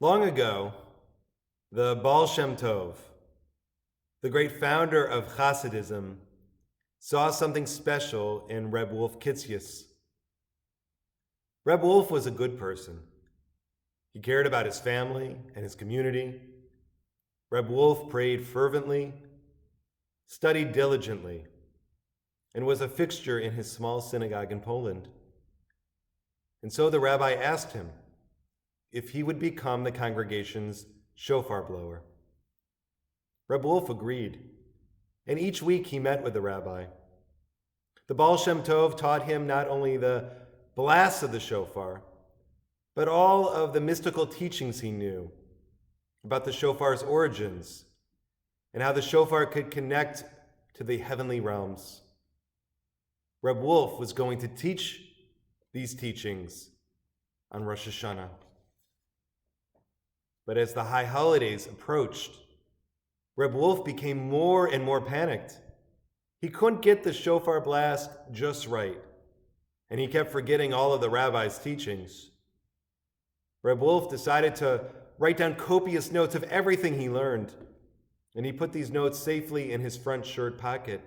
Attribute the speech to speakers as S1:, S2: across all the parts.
S1: Long ago, the Baal Shem Tov, the great founder of Hasidism, saw something special in Reb Wolf Kitzes. Reb Wolf was a good person. He cared about his family and his community. Reb Wolf prayed fervently, studied diligently, and was a fixture in his small synagogue in Poland. And so the rabbi asked him if he would become the congregation's shofar blower. Reb Wolf agreed, and each week he met with the rabbi. The Baal Shem Tov taught him not only the blasts of the shofar, but all of the mystical teachings he knew about the shofar's origins and how the shofar could connect to the heavenly realms. Reb Wolf was going to teach these teachings on Rosh Hashanah. But as the high holidays approached, Reb Wolf became more and more panicked. He couldn't get the shofar blast just right, and he kept forgetting all of the rabbi's teachings. Reb Wolf decided to write down copious notes of everything he learned, and he put these notes safely in his front shirt pocket.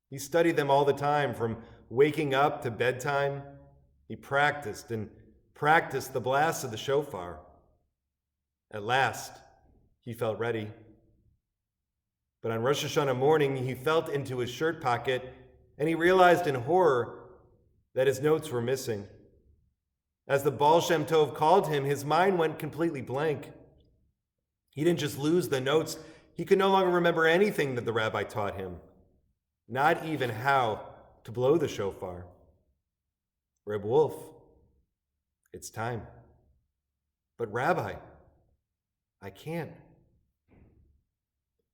S1: He studied them all the time, from waking up to bedtime. He practiced and practiced the blasts of the shofar. At last, he felt ready. But on Rosh Hashanah morning, he felt into his shirt pocket, and he realized in horror that his notes were missing. As the Baal Shem Tov called him, his mind went completely blank. He didn't just lose the notes, he could no longer remember anything that the rabbi taught him, not even how to blow the shofar. Reb Wolf, it's time. But Rabbi, I can't.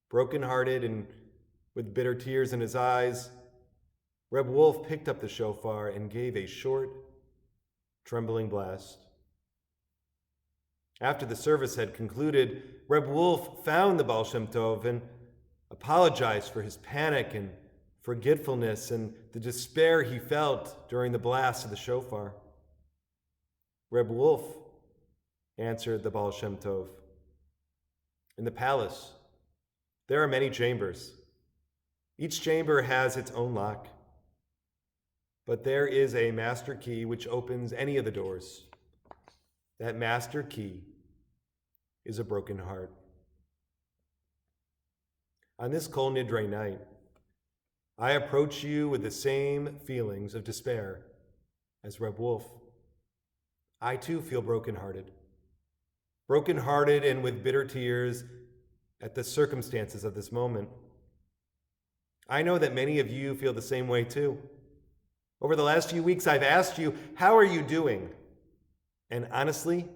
S1: Broken-hearted and with bitter tears in his eyes, Reb Wolf picked up the shofar and gave a short, trembling blast. After the service had concluded, Reb Wolf found the Baal Shem Tov and apologized for his panic and forgetfulness and the despair he felt during the blast of the shofar. Reb Wolf, answered the Baal Shem Tov, in the palace, there are many chambers. Each chamber has its own lock. But there is a master key which opens any of the doors. That master key is a broken heart. On this Kol Nidre night, I approach you with the same feelings of despair as Reb Wolf. I too feel brokenhearted and with bitter tears at the circumstances of this moment. I know that many of you feel the same way too. Over the last few weeks, I've asked you, how are you doing? And honestly,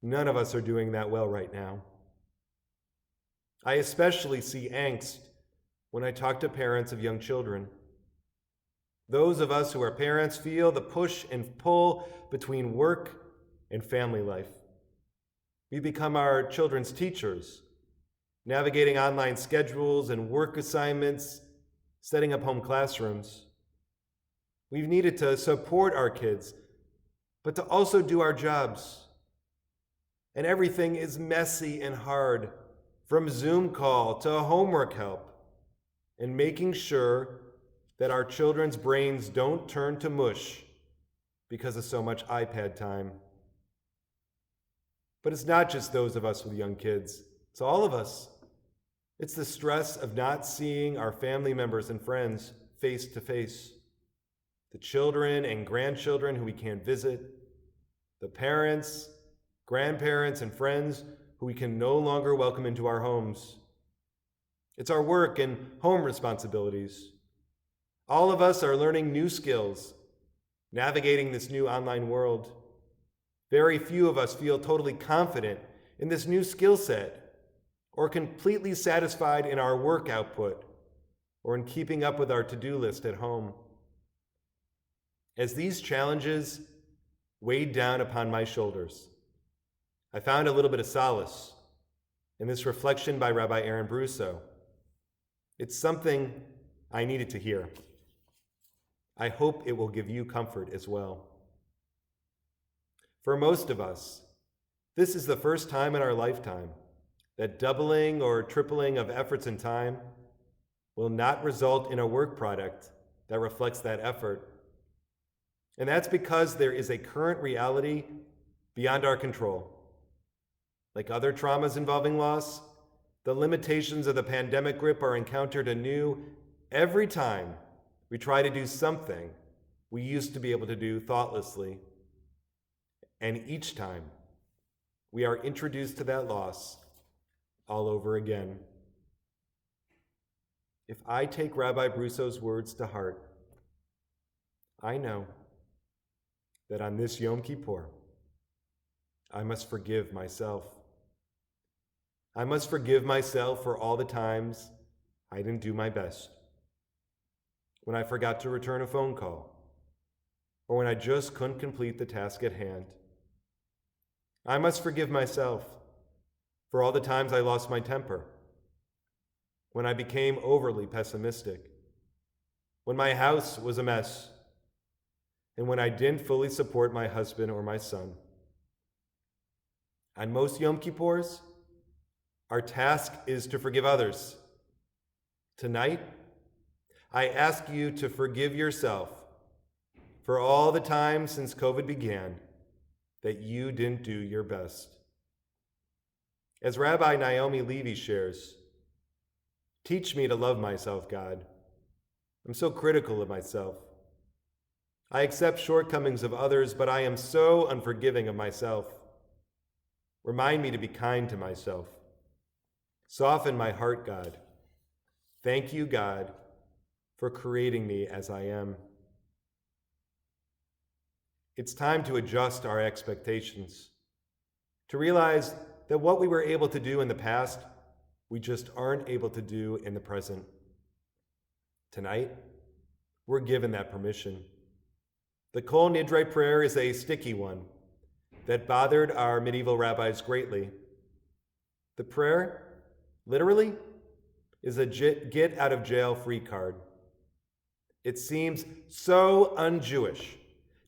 S1: none of us are doing that well right now. I especially see angst when I talk to parents of young children. Those of us who are parents feel the push and pull between work and family life. We become our children's teachers, navigating online schedules and work assignments, setting up home classrooms. We've needed to support our kids, but to also do our jobs. And everything is messy and hard, from Zoom call to homework help, and making sure that our children's brains don't turn to mush because of so much iPad time. But it's not just those of us with young kids. It's all of us. It's the stress of not seeing our family members and friends face to face. The children and grandchildren who we can't visit. The parents, grandparents, and friends who we can no longer welcome into our homes. It's our work and home responsibilities. All of us are learning new skills, navigating this new online world. Very few of us feel totally confident in this new skill set or completely satisfied in our work output or in keeping up with our to-do list at home. As these challenges weighed down upon my shoulders, I found a little bit of solace in this reflection by Rabbi Aaron Brusso. It's something I needed to hear. I hope it will give you comfort as well. For most of us, This is the first time in our lifetime that doubling or tripling of efforts and time will not result in a work product that reflects that effort. And that's because there is a current reality beyond our control. Like other traumas involving loss, the limitations of the pandemic grip are encountered anew every time we try to do something we used to be able to do thoughtlessly. And each time we are introduced to that loss all over again. If I take Rabbi Brusso's words to heart, I know that on this Yom Kippur, I must forgive myself. I must forgive myself for all the times I didn't do my best. When I forgot to return a phone call, or when I just couldn't complete the task at hand. I must forgive myself for all the times I lost my temper, when I became overly pessimistic, when my house was a mess, and when I didn't fully support my husband or my son. On most Yom Kippurs, our task is to forgive others. Tonight, I ask you to forgive yourself for all the times since COVID began that you didn't do your best. As Rabbi Naomi Levy shares, teach me to love myself, God. I'm so critical of myself. I accept shortcomings of others, but I am so unforgiving of myself. Remind me to be kind to myself. Soften my heart, God. Thank you, God, for creating me as I am. It's time to adjust our expectations, to realize that what we were able to do in the past, we just aren't able to do in the present. Tonight, we're given that permission. The Kol Nidre prayer is a sticky one that bothered our medieval rabbis greatly. The prayer, literally, is a get out of jail free card. It seems so un-Jewish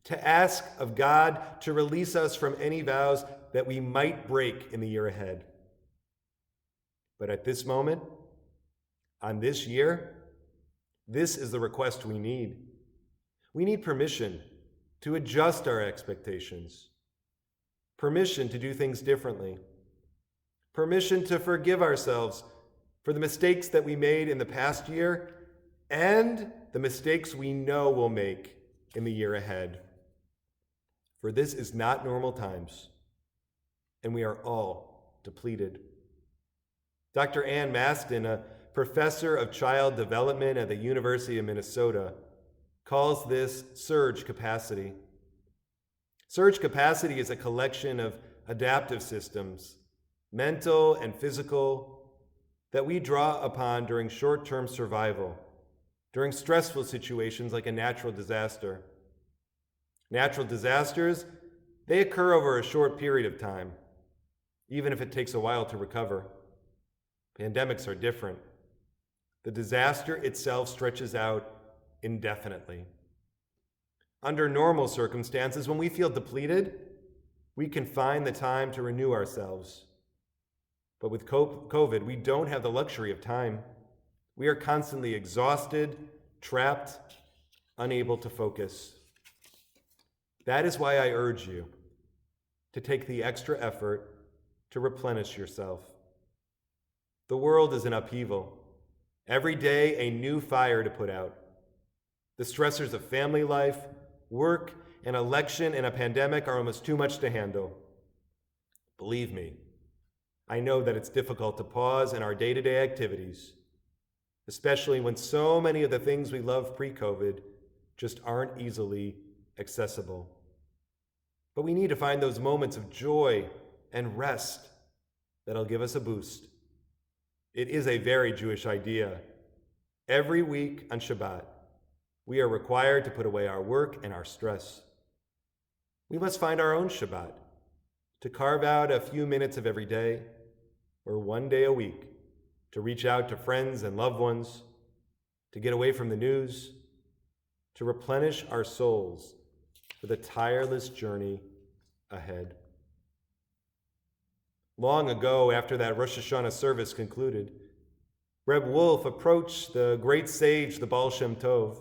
S1: to ask of God to release us from any vows that we might break in the year ahead. But at this moment, on this year, this is the request we need. We need permission to adjust our expectations, permission to do things differently, permission to forgive ourselves for the mistakes that we made in the past year and the mistakes we know we'll make in the year ahead. For this is not normal times, and we are all depleted. Dr. Ann Maston, a professor of child development at the University of Minnesota, calls this surge capacity. Surge capacity is a collection of adaptive systems, mental and physical, that we draw upon during short-term survival, during stressful situations like a natural disaster. Natural disasters, they occur over a short period of time, even if it takes a while to recover. Pandemics are different. The disaster itself stretches out indefinitely. Under normal circumstances, when we feel depleted, we can find the time to renew ourselves. But with COVID, we don't have the luxury of time. We are constantly exhausted, trapped, unable to focus. That is why I urge you to take the extra effort to replenish yourself. The world is in upheaval. Every day, a new fire to put out. The stressors of family life, work, an election, and a pandemic are almost too much to handle. Believe me, I know that it's difficult to pause in our day-to-day activities, especially when so many of the things we love pre-COVID just aren't easily accessible. But we need to find those moments of joy and rest that'll give us a boost. It is a very Jewish idea. Every week on Shabbat, we are required to put away our work and our stress. We must find our own Shabbat, to carve out a few minutes of every day, or one day a week, to reach out to friends and loved ones, to get away from the news, to replenish our souls for the tireless journey ahead. Long ago, after that Rosh Hashanah service concluded, Reb Wolf approached the great sage, the Baal Shem Tov,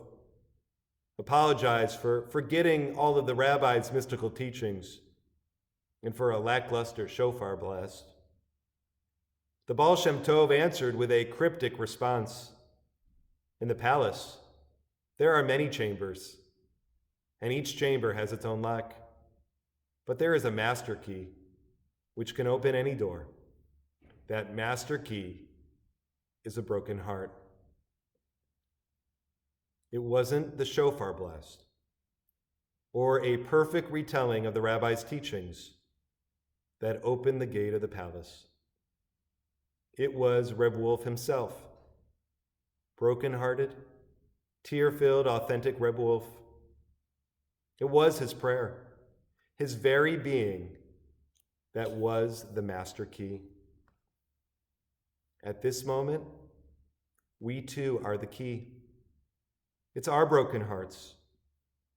S1: apologized for forgetting all of the rabbi's mystical teachings and for a lackluster shofar blast. The Baal Shem Tov answered with a cryptic response. In the palace, there are many chambers, and each chamber has its own lock. But there is a master key, which can open any door. That master key is a broken heart. It wasn't the shofar blast or a perfect retelling of the rabbi's teachings that opened the gate of the palace. It was Reb Wolf himself, broken-hearted, tear-filled, authentic Reb Wolf. It was his prayer, his very being, that was the master key. At this moment, we too are the key. It's our broken hearts,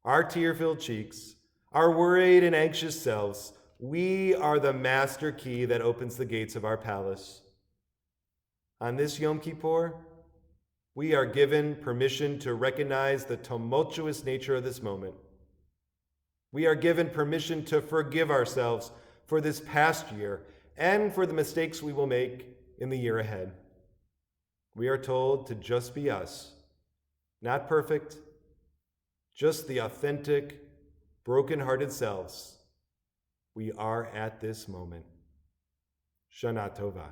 S1: our tear-filled cheeks, our worried and anxious selves. We are the master key that opens the gates of our palace. On this Yom Kippur, we are given permission to recognize the tumultuous nature of this moment. We are given permission to forgive ourselves for this past year and for the mistakes we will make in the year ahead. We are told to just be us, not perfect, just the authentic, broken-hearted selves we are at this moment. Shana Tova.